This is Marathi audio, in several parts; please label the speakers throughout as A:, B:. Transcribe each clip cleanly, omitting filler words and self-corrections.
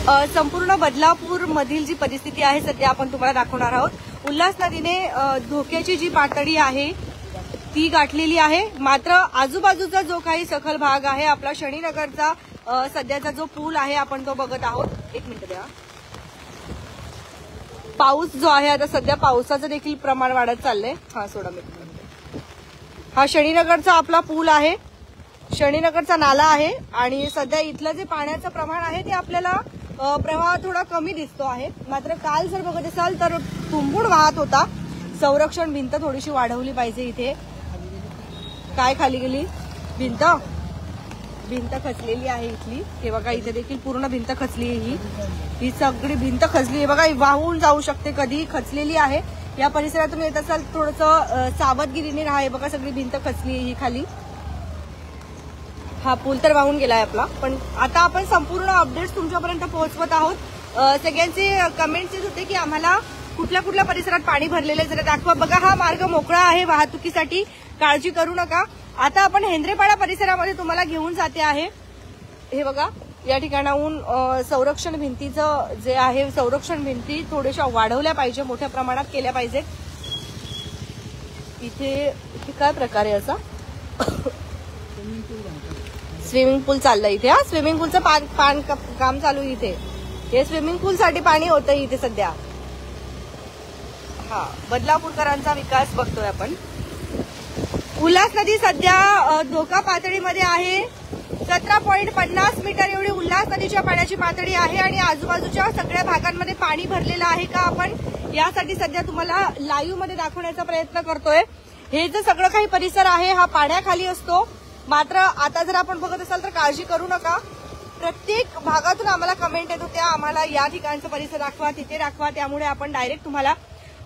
A: संपूर्ण बदलापूर मधील जी परिस्थिती आहे सध्या आपण तुम्हाला दाखवणार आहोत। उल्हास नदीने धोक्याची जी पातळी आहे ती गाठलेली आहे, मात्र आजूबाजूचा जो काही सखल भाग आहे आपला शनीनगरचा सध्याचा जो पूल आहे आपण तो बघत आहोत। एक मिनिट द्या। पाऊस जो आहे आता सध्या पावसाचं देखील प्रमाण वाढत चाललंय। हा सोडा मी, हा शनीनगरचा आपला पूल आहे, शनीनगरचा नाला आहे आणि सध्या इथलं जे पाण्याचं प्रमाण आहे ते आपल्याला प्रवाह थोडा कमी दिसतो आहे। मात्र काल जर बघत असाल तर तुंबून वाहत होता। संरक्षण भिंत थोडीशी वाढवली पाहिजे। इथे काय खाली गेली भिंत, भिंत खचलेली आहे इथली। हे बघा इथे देखील पूर्ण भिंत खचली आहे, ही सगळी भिंत खचली आहे बघा, वाहून जाऊ शकते, कधी खचलेली आहे। या परिसरातून येत असाल थोडंसं सावधगिरीने राहा। हे बघा सगळी भिंत खचली आहे ही खाली। हा पूल तर वाहून गेलाय आपला, पण आता आपण संपूर्ण अपडेट्स तुमच्यापर्यंत पोहोचवत आहोत। सगळ्यांचे कमेंट्स येत होते की आम्हाला कुठल्या कुठल्या परिसरात पाणी भरलेले जरा दाखवा। बघा हा मार्ग मोकळा आहे वाहतुकीसाठी, काळजी करू नका। आता आपण हेंद्रेपाडा परिसरामध्ये तुम्हाला घेऊन जाते आहे। हे बघा या ठिकाणाहून संरक्षण भिंतीचं जे आहे, संरक्षण भिंती थोड्याशा वाढवल्या पाहिजे, मोठ्या प्रमाणात केल्या पाहिजेत। इथे काय प्रकार आहे असा स्विमिंग पूल चाललंय इथे। हा स्विमिंग पूलचं काम चालू आहे इथे, हे स्विमिंग पूल साठी पाणी होतं इथे सध्या। हा बदलापूरकरांचा विकास बघतोय आपण। उल्हास नदी सध्या धोका पातळीमध्ये आहे, 17.50 मीटर एवढी उल्हास नदीच्या पाण्याची पातळी आहे आणि आजूबाजूच्या सगळ्या भागांमध्ये पाणी भरलेलं आहे का आपण यासाठी सध्या तुम्हाला लाईव्ह मध्ये दाखवण्याचा प्रयत्न करतोय। हे जे सगळं काही परिसर आहे हा पाण्याखाली असतो, मात्र आता जर आपण बघत असाल तर काळजी करू नका। प्रत्येक भागातून आम्हाला कमेंट येत होत्या आम्हाला या ठिकाणचा परिसर दाखवा, तिथे दाखवा, त्यामुळे आपण डायरेक्ट तुम्हाला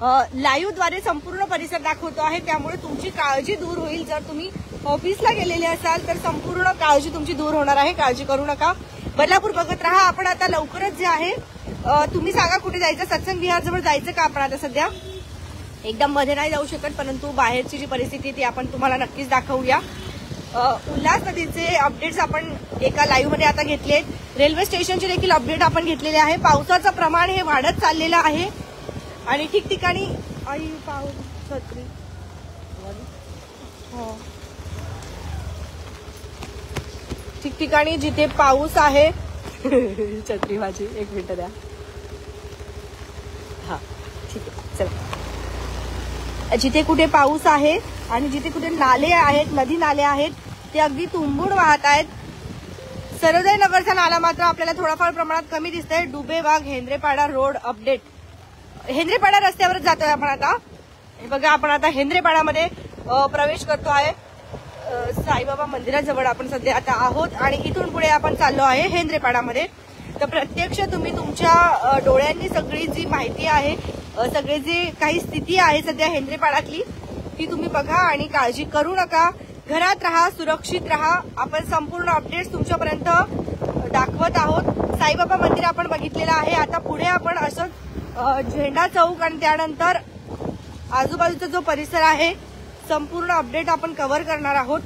A: लाईव्ह द्वारे संपूर्ण परिसर दाखवतो आहे। त्यामुळे तुमची काळजी दूर होईल। जर तुम्ही ऑफिसला गेलेले असाल तर संपूर्ण काळजी तुमची दूर होणार आहे, काळजी करू नका। बदलापूर बघत राहा। आपण आता लवकरच जे आहे तुम्ही सांगा कुठे जायचं, सत्संग विहार जवळ जायचं का आपण आता सध्या? एकदम मध्ये नाही जाऊ शकत, परंतु बाहेरची जी परिस्थिती ती आपण तुम्हाला नक्कीच दाखवूया। उल्हास नदीचे अपडेट्स आपण एका लाईव्ह मध्ये आता घेतले आहेत। रेल्वे स्टेशनचे देखील अपडेट आपण घेतलेले आहे। पावसाचं प्रमाण हे वाढत चाललेलं आहे आणि ठिकठिकाणी आई पाऊस छत्री ठिकठिकाणी जिथे पाऊस आहे छत्री माझी एक मिनिट द्या। हा ठीक आहे चला। जिथे कुठे पाऊस आहे आणि जिथे कुठे नाले आहेत, नदी नाले आहेत ते अगदी तुंबून वाहत आहेत। सर्वोदय नगरचा नाला मात्र आपल्याला थोडाफार प्रमाणात कमी दिसतंय। डुबेबाग हेंद्रेपाडा रोड अपडेट, हेंद्रेपाडा रस्त्यावरच जातोय आपण आता। हे बघा आपण आता हेंद्रेपाडामध्ये प्रवेश करतो आहे। साईबाबा मंदिराजवळ आपण सध्या आता आहोत आणि इथून पुढे आपण चाललो आहे हेंद्रेपाडामध्ये। तर प्रत्यक्ष तुम्ही तुमच्या डोळ्यांनी सगळी जी माहिती आहे, सगळे जे काही स्थिती आहे सध्या हेंद्रेपाडातली ती तुम्ही बघा आणि काळजी करू नका। घरात राहा, सुरक्षित राहा। आपण संपूर्ण अपडेट्स तुमच्यापर्यंत दाखवत आहोत। साईबाबा मंदिर आपण बघितलेलं आहे। आता पुढे आपण असं झेंडा चौक आणि त्यानंतर आजूबाजूचा जो परिसर आहे संपूर्ण अपडेट आपण कव्हर करणार आहोत।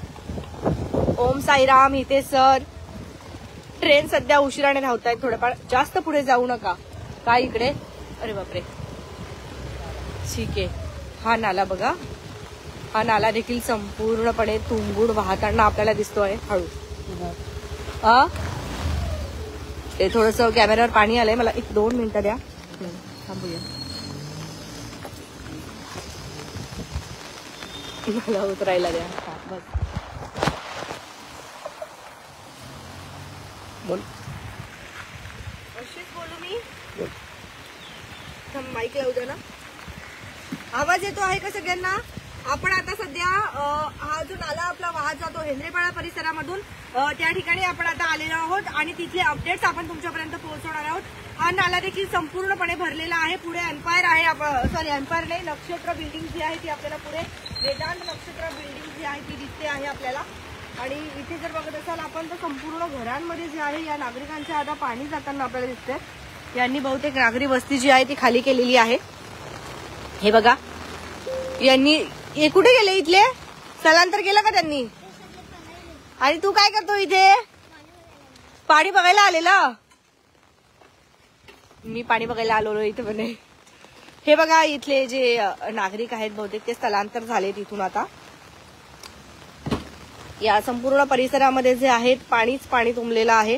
A: ओम साईराम इथे सर, ट्रेन सध्या उशिराने धावत आहेत, थोडंफार जास्त पुढे जाऊ नका। काय इकडे, अरे बापरे, ठीक आहे। हा नाला बघा, हा नाला देखील संपूर्णपणे तुंबून वाहताना आपल्याला दिसतोय। हळू ते थोडंसं कॅमेऱ्यावर पाणी आलंय, मला 1-2 मिनिटं द्या, थांबूया। मला उतरायला द्या, बस बोल, अशीच बोलू मी, माईक लावू द्या ना। आवाज येतो आहे का सगळ्यांना? आपण आता सध्या हा जो नाला आपला वाहत जातो हेंद्रेपाडा परिसरामधून त्या ठिकाणी आपण आता आलेलो आहोत आणि तिथले अपडेट्स आपण तुमच्यापर्यंत पोहोचवणार आहोत। हा नाला देखील संपूर्णपणे भरलेला आहे। पुढे एम्पायर आहे, सॉरी एम्पायर नाही, नक्षत्र बिल्डिंग जी आहे ती आपल्याला पुढे वेदांत नक्षत्र बिल्डिंग जी आहे ती दिसते आहे आपल्याला। आणि इथे जर बघत असाल आपण तर संपूर्ण घरांमध्ये जे आहे या नागरिकांच्या आता पाणी जाताना आपल्याला दिसतंय। यांनी बहुतेक नागरी वस्ती जी आहे ती खाली केलेली आहे। हे बघा, यांनी हे कुठे गेले, इथले स्थलांतर केलं का त्यांनी? आणि तू काय करतो इथे? पाणी बघायला आलेला? मी पाणी बघायला आलो इथे म्हणे. हे बघा इथले जे नागरिक आहेत बहुतेक ते स्थलांतर झालेत इथून आता. या संपूर्ण परिसरामध्ये जे आहेत पाणीच पाणी तुंबलेलं आहे.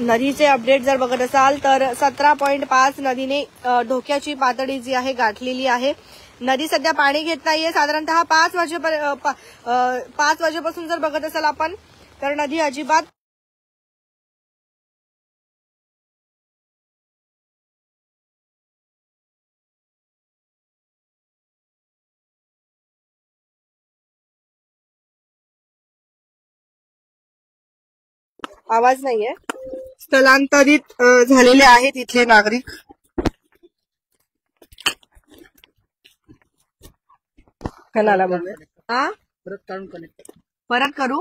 A: नदीचे अपडेट जर बघत असाल तर 17.5 नदीने धोक्याची पातळी जी आहे गाठलेली आहे. नदी सध्या पाणी घेत नाहीये. साधारणतः 5 वाजेपासून जर बघत असाल आपण तर नदी अजिबात आवाज नाहीये. स्थलांतरित झालेले आहेत इथले नागरिक. कणाला बघ परत करू.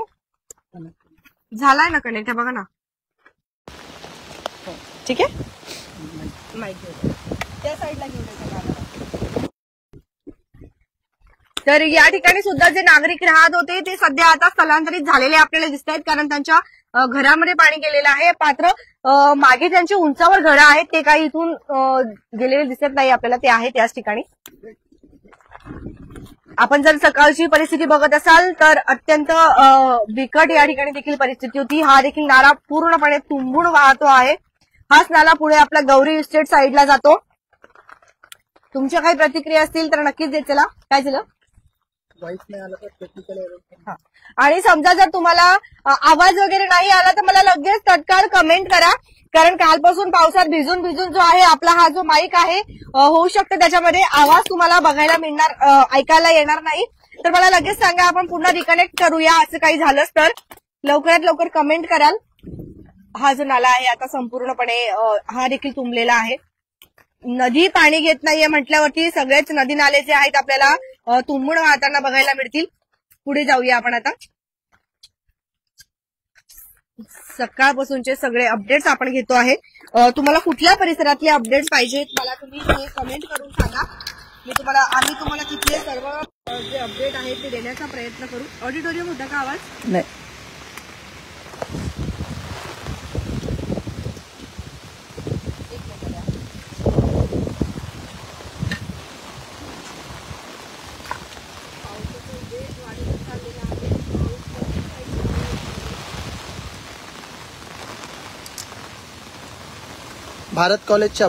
A: झालाय ना कनेक्ट बघा ना. ठीक आहे माहिती त्या साईडला घेऊन तर या ठिकाणी सुद्धा जे नागरिक राहत होते ते सध्या आता स्थलांतरित झालेले आपल्याला दिसत आहेत कारण त्यांच्या घरामध्ये पाणी गेलेलं आहे. मात्र मागे त्यांची उंचावर घरं आहेत ते काही इथून गेलेले दिसत नाही आपल्याला. ते आहे त्याच ठिकाणी. आपण जर सकाळची परिस्थिती बघत असाल तर अत्यंत बिकट या ठिकाणी देखील परिस्थिती होती. हा देखील नाला पूर्णपणे तुंबून वाहतो आहे. हाच नाला पुढे आपला गौरी इस्टेट साईडला जातो. तुमच्या काही प्रतिक्रिया असतील तर नक्कीच देत चला. काय झालं आणि समजा जर तुम्हाला आवाज वगैरे नाही आला तर मला लगेच तत्काळ कमेंट करा कारण कालपासून पावसात भिजून भिजून जो आहे आपला हा जो माईक आहे होऊ शकतो त्याच्यामध्ये आवाज तुम्हाला बघायला मिळणार ऐकायला येणार नाही. तर मला लगेच सांगा आपण पुन्हा रिकनेक्ट करूया असं काही झालंच तर लवकरात लवकर कमेंट कराल. हा जो नाला आहे आता संपूर्णपणे हा देखील तुंबलेला आहे. नदी पाणी घेत नाहीये म्हटल्यावरती सगळेच नदी नाले जे आहेत आपल्याला तुंबून वाहताना बघायला मिळतील. पुढे जाऊया आपण आता. सकाळपासूनचे सगळे अपडेट्स आपण घेतो आहे. तुम्हाला कुठल्या परिसरातले अपडेट्स पाहिजेत मला तुम्ही हे कमेंट करून सांगा. आम्ही तुम्हाला तिथले सर्व जे अपडेट आहेत ते देण्याचा प्रयत्न करू. ऑडिटोरियम होता का आवाज? नाही.
B: भारत कॉलेजचे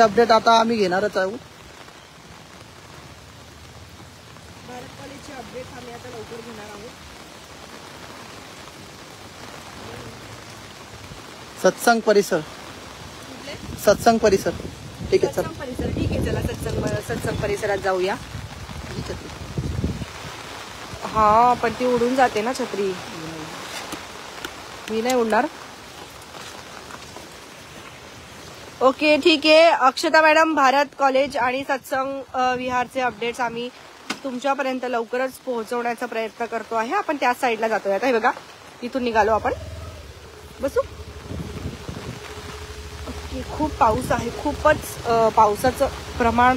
B: अपडेट आता आम्ही घेणारच आहोत.
A: भारत कॉलेजचे अपडेट आम्ही आता लवकर घेणार आहोत.
B: सत्संग परिसर ठीक आहे सर.
A: परिसर ठीक आहे चला सत्संग परिसरात जाऊया. हा पण ती उडून जाते ना छत्री. मी नाही उडणार. ओके ठीक आहे. अक्षता मॅडम भारत कॉलेज आणि सत्संग विहारचे अपडेट्स आम्ही तुमच्यापर्यंत लवकरच पोहोचवण्याचा प्रयत्न करतो आहे. आपण त्याच साईडला जातोय आता. हे बघा इथून निघालो आपण. बसू. ओके खूप पाऊस आहे. खूपच पावसाचं प्रमाण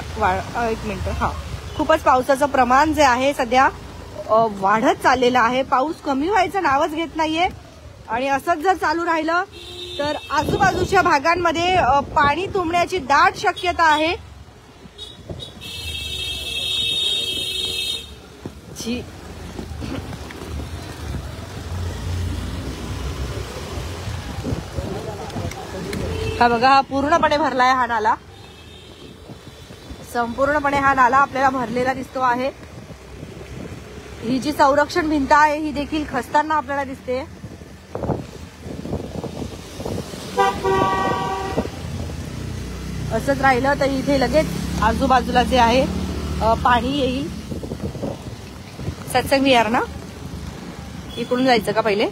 A: एक मिनिट. हा खूपच पावसाचं प्रमाण जे आहे सध्या वाढत चाललेलं आहे. पाऊस कमी व्हायचं नावच घेत नाहीये आणि असंच जर चालू राहिलं तर आजूबाजूच्या भागांमध्ये पाणी तुंबण्याची दाट शक्यता आहे. हा बघा हा पूर्णपणे भरलाय हा नाला. संपूर्णपणे हा नाला आपल्याला भरलेला दिसतो आहे. ही जी संरक्षण भिंत आहे ही देखील खचताना आपल्याला दिसते. असंच राहिलं तर इथे लगेच आजूबाजूला जे आहे पाणी येईल. सत्संग विहार ना इकडून जायचं का पहिले?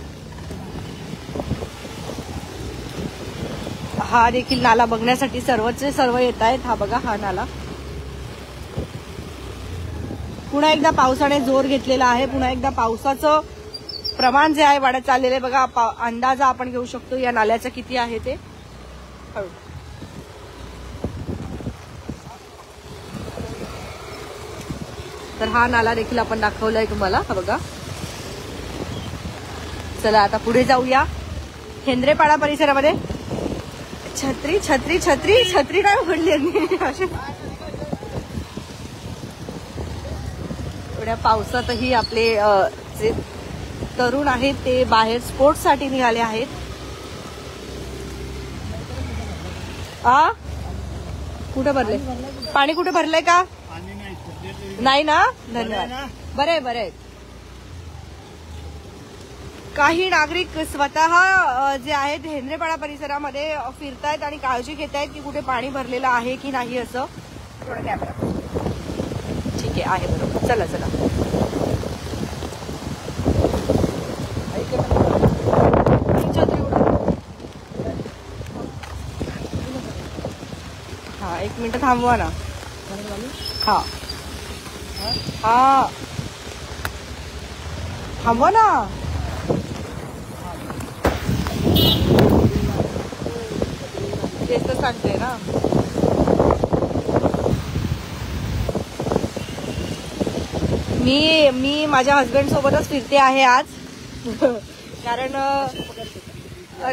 A: हा देखील नाला बघण्यासाठी सर्वचे सर्व येत आहेत. हा बघा हा नाला पुन्हा एकदा पावसाने जोर घेतलेला आहे. पुन्हा एकदा पावसाचं प्रमाण जे आहे वाढत चाललेलं आहे. बघा अंदाजा आपण घेऊ शकतो या नाल्याचं किती आहे ते. तर हा नाला देखील आपण दाखवलाय तुम्हाला. हा बघा. चला आता पुढे जाऊया. हेंद्रेपाडा परिसरामध्ये छत्री छत्री छत्री छत्री काय उघडली अशा एवढ्या पावसातही आपले जे तरुण आहेत ते बाहेर स्पोर्ट्ससाठी निघाले आहेत. कुठे भरले पाणी? कुठे भरलंय का? नाही ना, धन्यवाद. बरे बरे. काही नागरिक स्वतः जे आहेत हेंद्रेपाडा परिसरामध्ये फिरतायत आणि काळजी घेत आहेत की कुठे पाणी भरलेलं आहे की नाही असं. थोडं कॅमेरा ठीक आहे बरोबर. चला चला. हा, 1 मिनिट थांबवा ना. हा हा थांबवा ना. तेच तर सांगते ना. मी माझ्या हस्बंड सोबतच फिरते आहे आज. कारण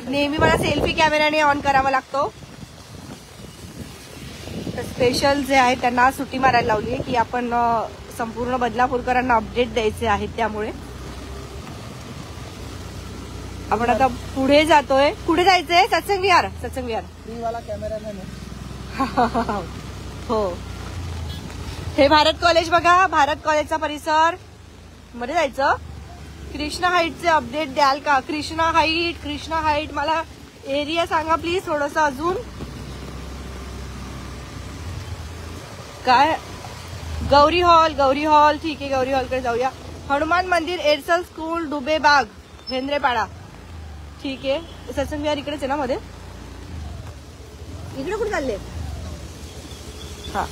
A: नेहमी मला सेल्फी कॅमेराने ऑन करावा लागतो. स्पेशल जे आहे त्यांना सुट्टी मारायला लावली की आपण संपूर्ण बदलापूरकरांना अपडेट द्यायचे आहेत. त्यामुळे आपण आता पुढे जातोय. कुठे जायचंय? सत्संग विहार. सत्संग विहार
B: वाला कॅमेरामॅन आहे.
A: हो, हे भारत कॉलेज बघा. भारत कॉलेजचा परिसर मध्ये जायचं. कृष्णा हाईटचे अपडेट द्याल का? कृष्णा हाईट मला एरिया सांगा प्लीज थोडस अजून. काय? गौरी हॉल ठीक आहे. गौरी हॉलकडे जाऊया. हनुमान मंदिर, एरसल स्कूल, डुबे बाग, हेंद्रेपाडा. ठीक आहे. सत्संग विहार इकडेच आहे ना मध्ये. इकडे कुठे चालले? हा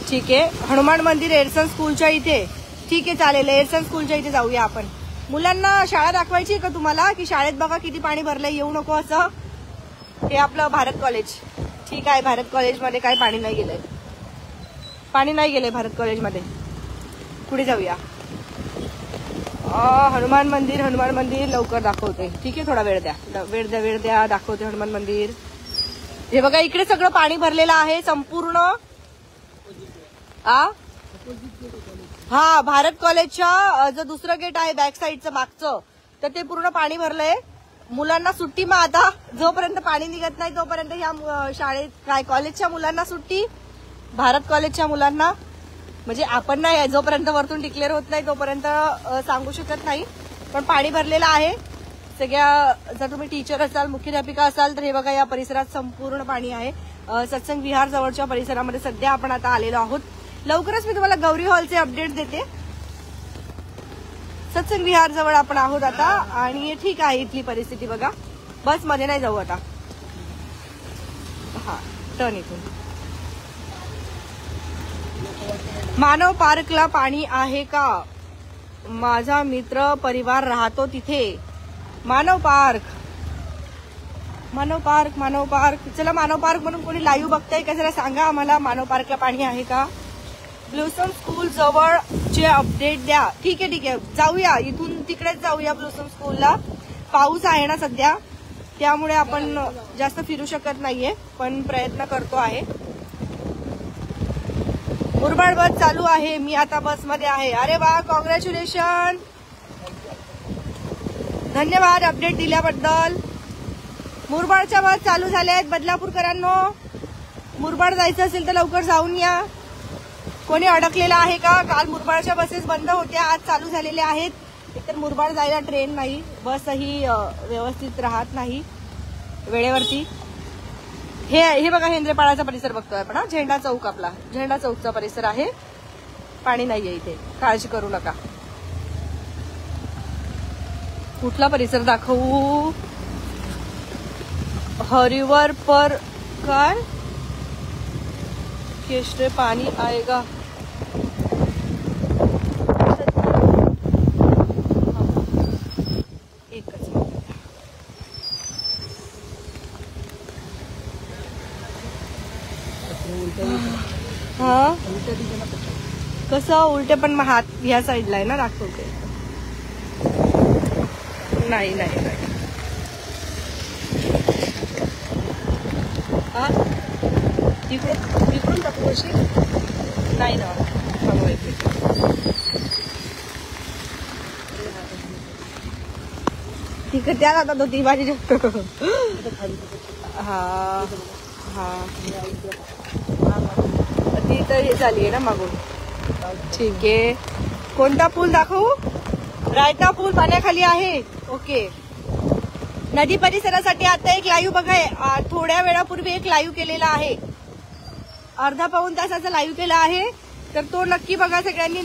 A: ठीक आहे. हनुमान मंदिर एरसन स्कूलच्या इथे. ठीक आहे चालेल. एरसन स्कूलच्या इथे जाऊया आपण. मुलांना शाळा दाखवायची का तुम्हाला की शाळेत बघा किती पाणी भरलंय येऊ नको असं? हे आपलं भारत कॉलेज. ठीक आहे. भारत कॉलेजमध्ये काय पाणी नाही गेलंय. पाणी नाही गेलंय भारत कॉलेजमध्ये. पुढे जाऊया. हनुमान मंदिर लवकर दाखवते. ठीक आहे. थोडा वेळ द्या. दाखवते हनुमान मंदिर. हे बघा इकडे सगळं पाणी भरलेलं आहे संपूर्ण. हा, भारत कॉलेजच्या जो दुसरं गेट आहे बॅक साईडचं मागचं, तर ते पूर्ण पाणी भरलंय. मुलांना सुट्टी. मग आता जोपर्यंत पाणी निघत नाही तोपर्यंत ह्या शाळेत काय कॉलेजच्या मुलांना सुट्टी. भारत कॉलेजच्या मुलांना म्हणजे आपण नाही, जोपर्यंत वरतून डिक्लेअर होत नाही तोपर्यंत सांगू शकत नाही. पण पाणी भरलेलं आहे सगळ्या. जर तुम्ही टीचर असाल, मुख्याध्यापिका असाल तर हे बघा या परिसरात संपूर्ण पाणी आहे. सत्संग विहार जवळच्या परिसरामध्ये सध्या आपण आता आलेलो आहोत. लवकरच मी तुम्हाला गौरी हॉलचे अपडेट देते. सत्संग विहार जवळ आपण आहोत आता. आणि ठीक आहे इथली परिस्थिती बघा. बस मध्ये नाही जाऊ आता. हा, टर्न इथून. मानव पार्कला पाणी आहे का? माझा मित्र परिवार राहतो तिथे. मानव पार्क. चला, मानव पार्क म्हणून कोणी लाईव्ह बघताय का जरा सांगा आम्हाला. मानव पार्कला पाणी आहे का? ब्लूसम स्कूल जवळचे अपडेट द्या. ठीक आहे. जाऊया इथून तिकडेच जाऊया ब्लूसम स्कूलला. पाऊस आहे ना सध्या, त्यामुळे आपण जास्त फिरू शकत नाहीये, पण प्रयत्न करतो आहे. मुरबाड बस चालू आहे. मी आता बसमध्ये आहे. अरे वा, कॉंग्रॅच्युलेशन. धन्यवाद अपडेट दिल्याबद्दल. मुरबाडच्या बस चालू झाल्या आहेत बदलापूरकरांनो. मुरबाड जायचं असेल तर लवकर जाऊन या. कोणी अडकलेला आहे का? काल मुरबाडच्या बसेस बंद होत्या, आज चालू झालेल्या आहेत. एकतर मुरबाड जायला ट्रेन नाही, बसही व्यवस्थित राहत नाही वेळेवरती. हे बघा हेंद्रेपाडाचा परिसर बघतोय आपण. झेंडा चौक, आपला झेंडा चौकचा परिसर आहे. पाणी नाहीये इथे, काळजी करू नका. कुठला परिसर दाखवू? हरिवर पर काय केशरे पाणी आएगा. एकच हा, कसं उलटे पण हात ह्या साईडला आहे ना दाखवते. नाही तिकडून टाकू कशी नाही ना थांबू इथे. तिकडे त्या जातात तो ती भाजी हा हा ती तर हे झाली आहे ना मागून. ठीक आहे. कोणता पूल दाखवू? रायता पूल पाण्याखाली आहे. ओके. नदी परिसरासाठी आता एक लाईव्ह बघा. थोड्या वेळापूर्वी एक लाईव्ह केलेला आहे. अर्धा पाऊण तासाचा लाईव्ह केला आहे. तर तो नक्की बघा सगळ्यांनी.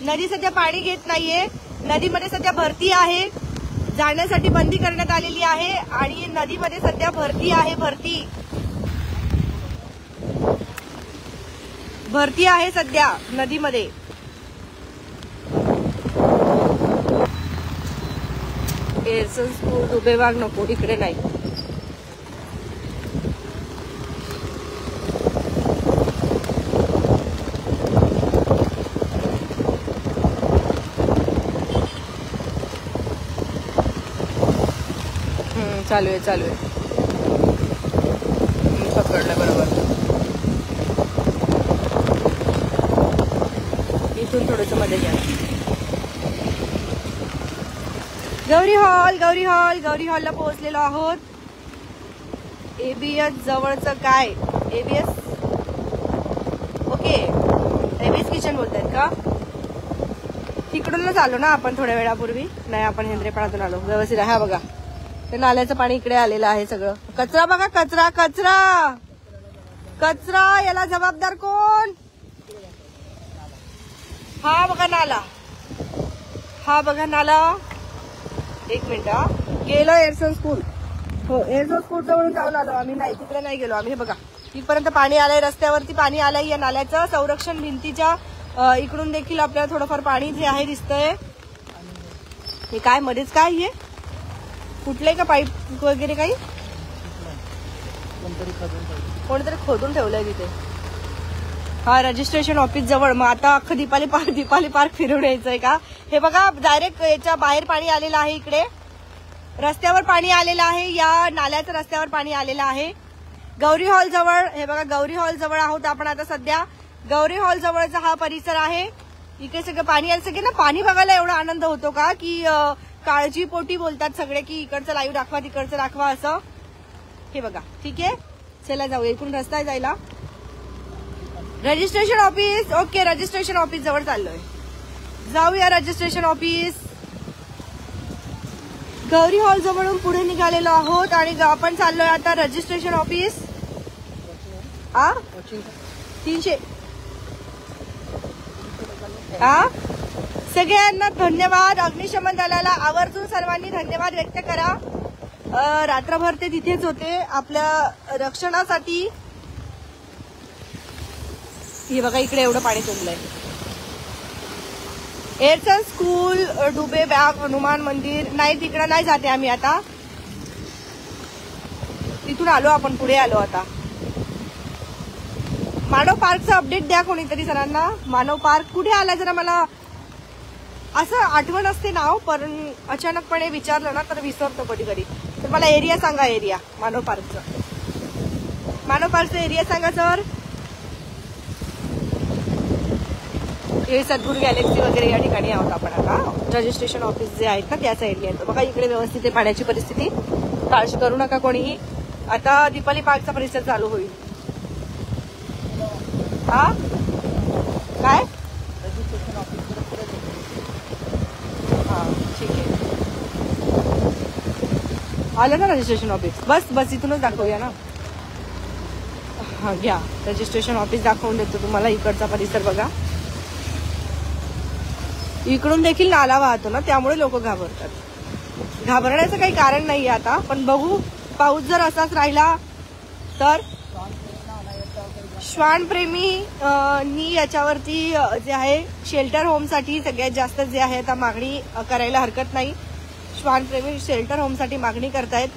A: नदी सध्या पाणी घेत नाहीये. नदीमध्ये सध्या भरती आहे. जाण्यासाठी बंदी करण्यात आलेली आहे आणि नदीमध्ये सध्या भरती आहे. भरती आहे सध्या नदीमध्ये. एरसन स्कूल डुबे भाग नको इकडे नाही. चालू आहे. पकडलं बरोबर. इथून थोडस मध्ये घ्या. गौरी हॉलला पोहोचलेलो आहोत. एबीएस जवळचं काय? ABS okay. एबीएस किचन बोलतायत का? तिकडूनच आलो ना आपण थोड्या वेळापूर्वी. नाही आपण हेंद्रेपणातून आलो. व्यवस्थित आहे. हा बघा ते नाल्याचं पाणी इकडे आलेलं आहे सगळं. कचरा बघा. कचरा याला जबाबदार कोण? हा बघा नाला. एक मिनिट. गेलो एरसन स्कूल. हो एरसन स्कूल जवळून जाऊन आलो आम्ही. नाही तिकडे नाही गेलो आम्ही. हे बघा इथपर्यंत पाणी आलंय. रस्त्यावरती पाणी आलंय. या नाल्याचं संरक्षण भिंतीच्या इकडून देखील आपल्याला थोडंफार पाणी जे आहे दिसतंय. हे काय मध्येच काय हे कुठलंय का पाईप वगैरे काही? कोणतरी खोदून ठेवलंय तिथे. हा रजिस्ट्रेशन ऑफिस जवळ. मग आता अख्खं दीपाली पार्क फिरून यायचंय का? हे बघा डायरेक्ट याच्या बाहेर पाणी आलेलं आहे. इकडे रस्त्यावर पाणी आलेलं आहे. या नाल्याच्या रस्त्यावर पाणी आलेलं आहे. गौरी हॉल जवळ. हे बघा गौरी हॉल जवळ आहोत आपण आता सध्या. गौरी हॉल जवळचा हा परिसर आहे. इकडे सगळं पाणी आलं. सगळे ना पाणी बघायला एवढा आनंद होतो का की काळजीपोटी बोलतात सगळे की इकडचं लाईव्ह दाखवा तिकडचं दाखवा असं. हे बघा ठीक आहे. चला जाऊया. इकडून रस्ता आहे जायला. Registration office. Okay registration office जवळ चाललोय. जाऊया रजिस्ट्रेशन ऑफिस. गौरी हॉल जवळून पुढे निघालेलो आहोत आणि आपण चाललोय आता रजिस्ट्रेशन ऑफिस. 300. सगळ्यांना धन्यवाद. अग्निशमन दलाला आवर्जून सर्वांनी धन्यवाद व्यक्त करा. रात्रभर ते तिथेच होते आपल्या रक्षणासाठी. हे बघा इकडे एवढं पाणी तुंबलंय. एरसन स्कूल डुबे बाग हनुमान मंदिर. नाही तिकडे नाही जाते आम्ही आता. तिथून आलो आपण पुढे आलो आता. मानव पार्कचं अपडेट द्या कोणीतरी सरांना. मानव पार्क कुठे आला जरा मला असं आठवण असते नाव पण अचानकपणे विचारलं ना तर विसरतो कधी कधी. तर मला एरिया सांगा. एरिया मानव पार्कचं एरिया सांगा सर. हे सद्गुरू गॅलेक्सी वगैरे या ठिकाणी आहोत आपण आता. रजिस्ट्रेशन ऑफिस जे आहेत ना त्याचा एरिया आहे. बघा इकडे व्यवस्थित आहे पाण्याची परिस्थिती. काळजी करू नका कोणीही. आता दीपाली पार्कचा परिसर चालू होईल. काय ठीक आहे. आलं ना रजिस्ट्रेशन ऑफिस. बस इथूनच दाखवूया ना. हा घ्या रजिस्ट्रेशन ऑफिस दाखवून देतो तुम्हाला. इकडचा परिसर बघा. इकडून देखील नाला वाहतो ना त्यामुळे लोक घाबरतात. घाबरण्याचं काही कारण नाहीये आता. पण बघू पाऊस जर असाच राहिला तर. श्वानप्रेमी नी याच्यावरती जे आहे शेल्टर होमसाठी सगळ्यात जास्त जे आहे आता मागणी करायला हरकत नाही. श्वानप्रेमी शेल्टर होमसाठी मागणी करतायत.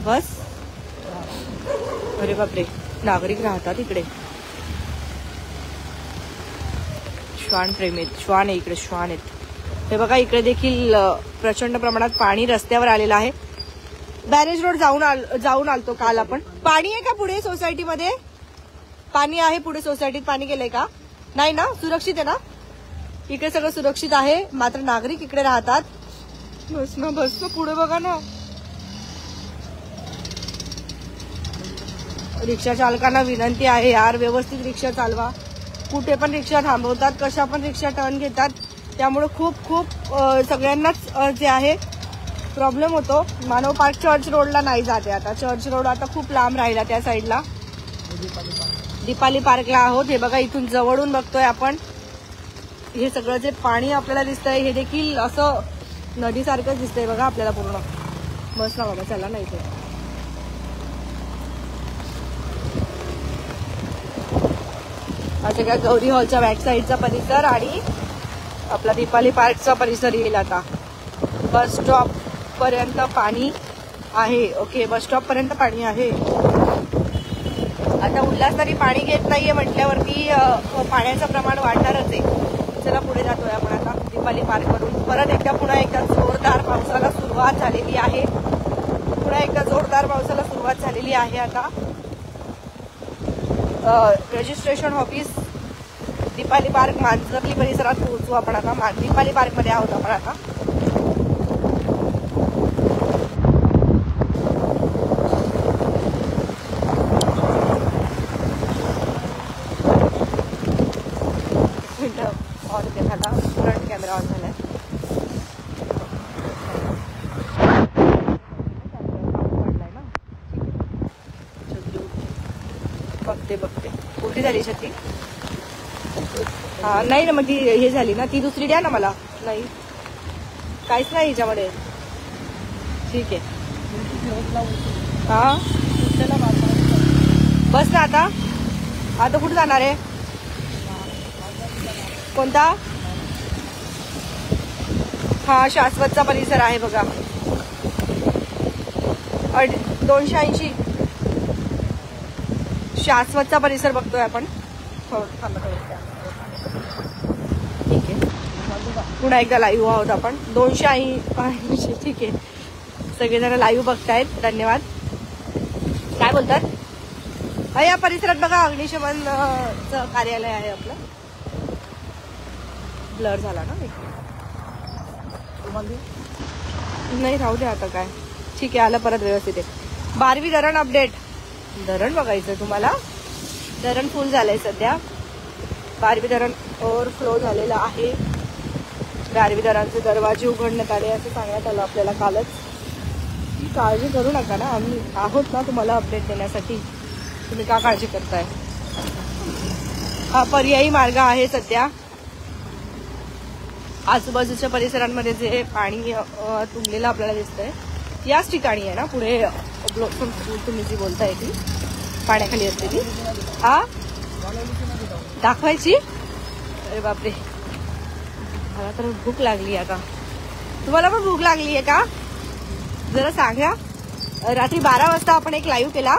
A: बस अरे बापरे नागरिक राहतात इकडे. श्वानप्रेमीत श्वान आहे इकडे. श्वान आहेत. हे बघा इकडे देखील प्रचंड प्रमाणात पाणी रस्त्यावर आलेलं आहे. बॅरेज रोड जाऊन आलतो काल आपण. पाणी आहे का पुढे सोसायटीमध्ये? पाणी आहे पुढे सोसायटीत? पाणी गेलंय का? नाही ना? सुरक्षित आहे ना? इकडे सगळं सुरक्षित आहे, मात्र नागरिक इकडे राहतात. बस ना पुढे बघा ना. रिक्षा चालकांना विनंती आहे यार, व्यवस्थित रिक्षा चालवा. कुठे पण रिक्षा थांबवतात, कशा पण रिक्षा टर्न घेतात. त्यामुळे खूप सगळ्यांनाच जे आहे प्रॉब्लेम होतो. मानव पार्क चर्च रोडला नाही जाते आता. चर्च रोड आता खूप लांब राहिला त्या साईडला. दीपाली पार्कला आहोत. हे बघा, इथून जवळून बघतोय आपण. हे सगळं जे पाणी आपल्याला दिसतंय हे देखील असं नदीसारखंच दिसतंय बघा आपल्याला पूर्ण. बस ना बाबा, चला ना इथे. असं काय गौरी हॉलच्या बॅक साईडचा परिसर आणि आपला दीपाली पार्कचा परिसर येईल आता. बस स्टॉप पर्यंत पाणी आहे. ओके, बस स्टॉप पर्यंत पाणी आहे. आता उल्हासनदी पाणी घेत नाहीये म्हटल्यावरती पाण्याचं प्रमाण वाढणारच आहे. चला पुढे जातोय आपण आता दीपाली पार्क वरून. पुन्हा एकदा जोरदार पावसाला सुरुवात झालेली आहे. आता रजिस्ट्रेशन ऑफिस दीपाली पार्क मांजरली परिसरात पोहोचू आपण आता. दीपाली पार्क मध्ये आहोत आपण आता. फ्रंट कॅमेरा ऑन झालाय. बघते कुठे झाली छत्री? हा नाही ना, मग ती हे झाली ना, ती दुसरी द्या ना मला. नाही काहीच नाही हिच्यामध्ये. ठीक आहे. हा बस ना आता कुठे जाणार आहे? कोणता? हा शाश्वतचा परिसर आहे बघा. 280 शाश्वतचा परिसर बघतोय आपण. ठीक आहे, पुन्हा एकदा लाईव्ह आहोत आपण. 280. ठीक आहे, सगळेजण लाईव्ह बघतायत, धन्यवाद. काय बोलतात? या परिसरात बघा अग्निशमनचं कार्यालय आहे आपलं. ब्लर झाला ना नाही, राहू दे आता. काय ठीक आहे, आलं परत व्यवस्थित आहे. 12वी धरण अपडेट. धरण बघायचं तुम्हाला. धरण फुल झालंय सध्या. 12वी धरण ओव्हरफ्लो झालेलं आहे. 12वी धरणाचे दरवाजे उघडण्यात आले असं सांगण्यात आलं आपल्याला कालच. काळजी करू नका ना, आम्ही आहोत ना तुम्हाला अपडेट देण्यासाठी. तुम्ही का काळजी करताय? हा पर्यायी मार्ग आहे सध्या. आजूबाजूच्या परिसरांमध्ये जे पाणी तुंबलेलं आपल्याला दिसतंय याच ठिकाणी आहे ना. पुढे तुम्ही जी बोलताय ती पाण्याखाली असते ती. हा दाखवायची? अरे बापरे, मला तर भूक लागली आता. तुम्हाला पण भूक लागली आहे का? जरा सांगा. रात्री 12 वाजता आपण एक लाईव्ह केला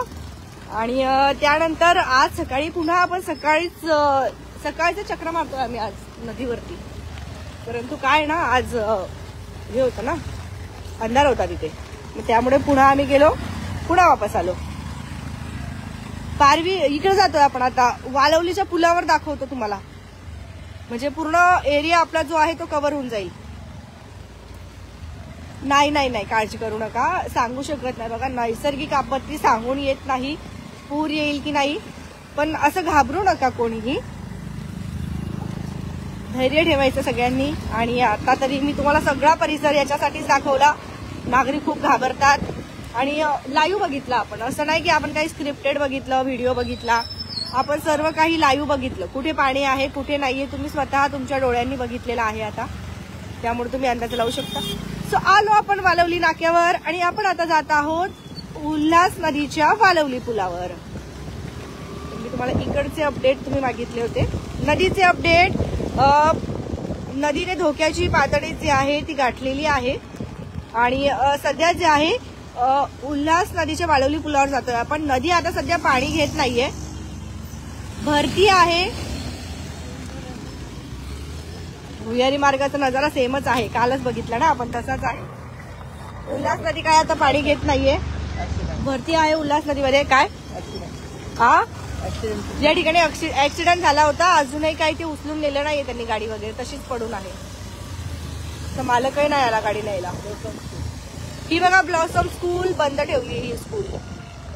A: आणि त्यानंतर आज सकाळी पुन्हा आपण सकाळचं चक्र मारतोय आम्ही आज नदीवरती. परंतु काय ना, आज हे होतं ना, अंधार होता तिथे, त्यामुळे पुन्हा आम्ही गेलो, पुन्हा वापस आलो. 12वी इकडे जातोय आपण आता. वालवलीच्या पुलावर दाखवतो तुम्हाला, म्हणजे पूर्ण एरिया आपला जो आहे तो कव्हर होऊन जाईल. नाही काळजी करू नका. सांगू शकत नाही बघा, नैसर्गिक आपत्ती सांगून येत नाही पूर येईल की नाही. पण असं घाबरू नका कोणीही, धैर्य ठेवायचं सगळ्यांनी. आणि आता तरी मी तुम्हाला सगळा परिसर याच्यासाठीच दाखवला. नागरिक खूप घाबरतात आणि लाईव्ह बघितलं आपण. असं नाही की आपण काही स्क्रिप्टेड बघितलं, व्हिडिओ बघितला. आपण सर्व काही लाईव्ह बघितलं. कुठे पाणी आहे कुठे नाहीये तुम्ही स्वतः तुमच्या डोळ्यांनी बघितलेलं आहे आता. त्यामुळे तुम्ही अंदाज लावू शकता. सो आलो आपण वालवली नाक्यावर आणि आपण आता जात आहोत उल्हास नदीच्या वालवली पुलावर. मी तुम्हाला इकडचे अपडेट तुम्ही मागितले होते. नदीचे अपडेट. नदीने धोक्याची पातळी जी आहे ती गाठलेली आहे आणि सध्या जे आहे उल्हास नदीच्या वालवली पुलावर जातोय आपण. नदी आता सध्या पाणी घेत नाहीये, भरती आहे. भुयारी मार्गाचा नजारा सेमच आहे, कालच बघितला ना आपण, तसाच आहे. उल्हास नदी काय आता पाणी घेत नाहीये,
B: ऍक्सिडेंट
A: भरती आहे उल्हास नदीमध्ये. काय
B: ऍक्सिडेंट
A: हा
B: ऍक्सिडेंट
A: ज्या ठिकाणी ऍक्सिडेंट झाला होता अजूनही काही ते उचलून नेलं नाहीये त्यांनी, गाडी वगैरे तशीच पडून आहे. तर मालकही नाही आला गाडी न्यायला. ही बघा ब्लॉसम स्कूल बंद ठेवली आहे. ही स्कूल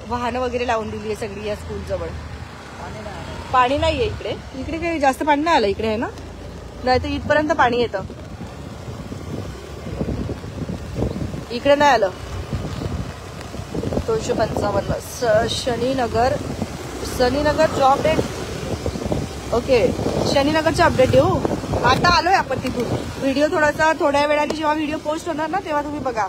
A: वाहनं वगैरे लावून दिली आहे सगळी या स्कूल जवळ. पाणी नाहीये इकडे. इकडे काही जास्त पाणी नाही आलं इकडे, आहे ना? नाही तर इथपर्यंत पाणी येतं, इकडे नाही आलं. 255 शनीनगरचं अपडेट. ओके, शनीनगरचं अपडेट देऊ. आता आलोय आपण तिथून. व्हिडिओ थोड्या वेळाने जेव्हा व्हिडिओ पोस्ट होणार ना तेव्हा तुम्ही बघा.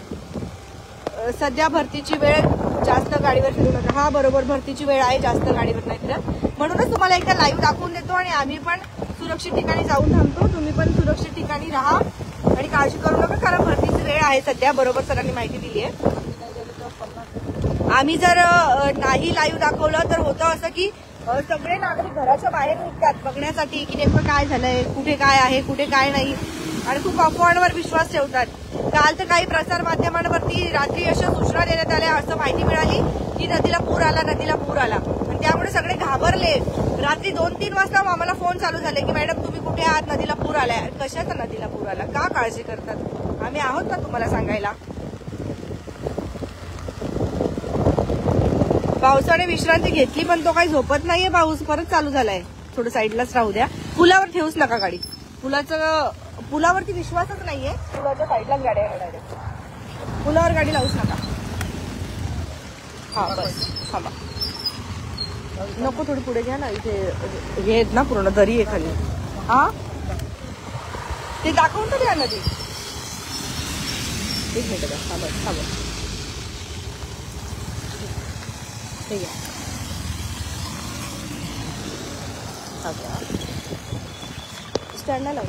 A: सध्या भरतीची वेळ, जास्त गाडीवर फिरू नका. हा बरोबर, भरतीची वेळ आहे, जास्त गाडीवर नाही फिरत. म्हणूनच तुम्हाला एकदा लाईव्ह दाखवून देतो आणि आम्ही पण सुरक्षित ठिकाणी जाऊन थांबतो. तुम्ही पण सुरक्षित ठिकाणी राहा आणि काळजी करू नका, कारण भरतीची वेळ आहे सध्या. बरोबर सरांनी माहिती दिली आहे. आम्ही जर नाही लाईव्ह दाखवलं तर होतं असं की सगळे नागरिक घराच्या बाहेर निघतात बघण्यासाठी की नेमकं काय झालंय, कुठे काय आहे, कुठे काय नाही, आणि खूप अफवांवर विश्वास ठेवतात. काल तर काही प्रसार माध्यमांवरती रात्री अशा सूचना देण्यात आल्या, असं माहिती मिळाली की नदीला पूर आला, नदीला पूर आला. आणि त्यामुळे सगळे घाबरले. रात्री 2-3 वाजता आम्हाला फोन चालू झाले की मॅडम तुम्ही कुठे आहात, नदीला पूर आलाय. कशाचा नदीला पूर आला, का काळजी करतात, आम्ही आहोत ना तुम्हाला सांगायला. पावसाने विश्रांती घेतली पण तो काही झोपत नाहीये. पाऊस परत चालू झालाय. थोडं साईडलाच राहू द्या. पुलावर ठेवूच नका गाडी. पुलावरती विश्वासच नाहीये. पुलाच्या साईडलाच गाड्या डायरेक्ट. पुलावर गाडी लावूच नका. हा बस थांबा. नको, थोडी पुढे घ्या ना. इथे हे आहेत ना पूर्ण दरी आहे खाली. हा ते दाखवून तर द्या नदी. एक मिनिट द्या. थांबा थांबा. ठीक आहे. स्टँडला लावू.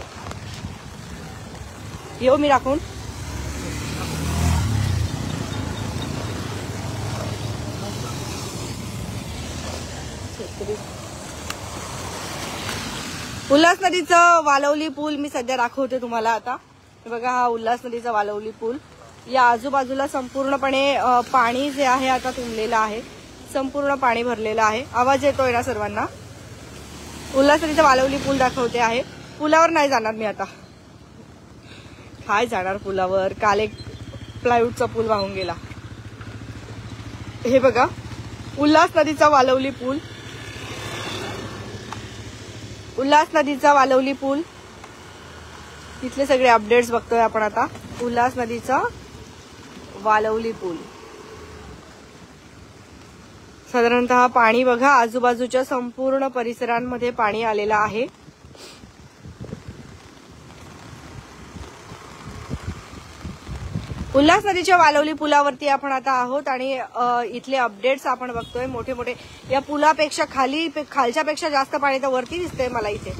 A: येऊ मी राखून. उल्हास नदीचं वालवली पूल मी सध्या दाखवते तुम्हाला आता. हे बघा, हा उल्हास नदीचा वालवली पूल. या आजूबाजूला संपूर्णपणे पाणी जे आहे आता तुंबलेलं आहे. संपूर्ण पाणी भरलेलं आहे. आवाज येतोय ना सर्वांना? उल्हास नदीचा वालवली पूल दाखवते आहे. पुलावर नाही जाणार मी आता. काय जाणार पुलावर? काल एक प्लायवूडचा पूल वाहून गेला. हे बघा, उल्हास नदीचा वालवली पूल. उल्हास नदीचा वालवली पूल. तिथले सगळे अपडेट्स बघतोय आपण आता. उल्हास नदीचा वालवली पूल. साधारणतः पाणी बघा, आजूबाजूच्या संपूर्ण परिसरांमध्ये पाणी आलेलं आहे. उल्हास नदीच्या वालवली पुलावरती आपण आता आहोत आणि इथले अपडेट्स आपण बघतोय. मोठे मोठे, या पुलापेक्षा खालच्या पेक्षा जास्त पाणी तर वरती दिसतंय मला इथे.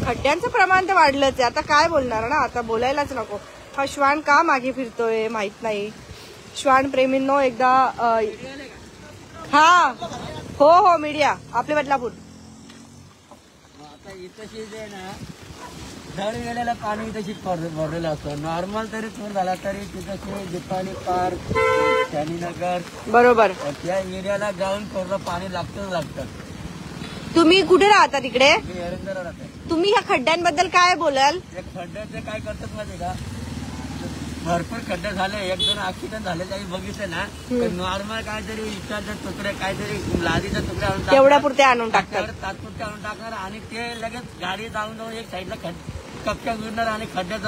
A: खड्ड्यांचं प्रमाण तर वाढलंच आहे. आता काय बोलणार ना, आता बोलायलाच नको. हा श्वान का मागे फिरतोय माहित नाही. श्वान प्रेमींनो एकदा हा हो मीडिया आपले बदलापूर.
B: आता इथं जे ना दर वेळेला पाणी इथं भरलेलं असतं. नॉर्मल तरी पूर झाला तरी तिथं दीपावली पार्क, शनीनगर,
A: बरोबर
B: त्या एरियाला जाऊन थोडं पाणी लागतं.
A: तुम्ही कुठे राहता तिकडे?
B: मी एरंदरा राहते.
A: तुम्ही ह्या खड्ड्यांबद्दल काय बोलाल?
B: खड्ड्याचे काय करतात माहिती का, भरपूर खड्डे झाले, 1-2 ऍक्सिडेंट झाले त्याही बघितले ना. नॉर्मल काहीतरी इटाचे तुकडे, काहीतरी लादीचे तुकडे आणून
A: तेवढ्या पुरते आणून टाकतात.
B: तात्पुरते आणून टाकणार आणि ते लगेच गाडी जाऊन एक साईडला कपच्या गुडणार आणि खड्ड्यात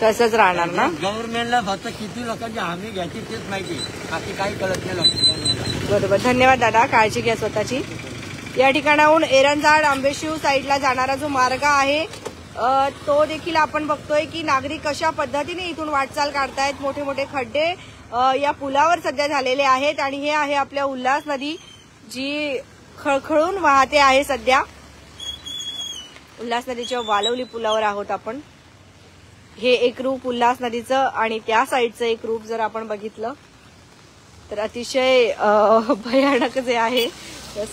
B: तसंच
A: राहणार ना.
B: गव्हर्नमेंटला फक्त किती लोकांची हमी घ्यायची तेच माहिती, बाकी काही कळत नाही लोकांना.
A: बरोबर. धन्यवाद दादा, काळजी घ्या स्वतःची. या ठिकाणाहून एरंजाड आंबेशिव साईडला जाणारा जो मार्ग आहे तो देखील आपण बघतोय की नागरिक कशा पद्धतीने इथून वाटचाल काढतायत. मोठे मोठे खड्डे या पुलावर सध्या झालेले आहेत आणि हे आहे आपल्या उल्हास नदी जी खळखळून वाहते आहे सध्या. उल्हास नदीच्या वालवली पुलावर आहोत आपण. हे एक रूप उल्हास नदीचं आणि त्या साईडचं एक रूप जर आपण बघितलं तर अतिशय भयानक जे आहे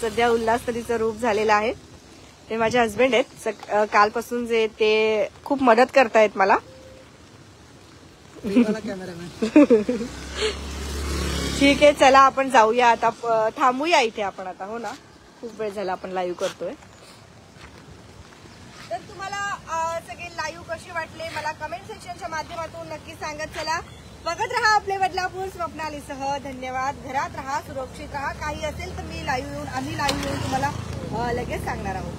A: सध्या उल्हास नदीचं रूप झालेलं आहे. ते माझे हस्बंड आहेत. कालपासून जे ते खूप मदत करतायत मला.
B: कॅमेरामॅन.
A: ठीक आहे, चला आपण जाऊया आता, थांबूया इथे आपण आता. हो ना, खूप वेळ झाला आपण लाईव्ह करतोय. तर तुम्हाला सगळे लाईव्ह कसे वाटले मला कमेंट सेक्शनच्या माध्यमातून नक्की सांगत चला. बघत रहा आपले बदलापूर स्वप्नालीसह. धन्यवाद. घरात राहा, सुरक्षित राहा. काही असेल तर आम्ही लाईव्ह येऊन तुम्हाला लगेच सांगणार आहोत.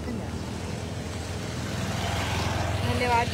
A: धन्यवाद.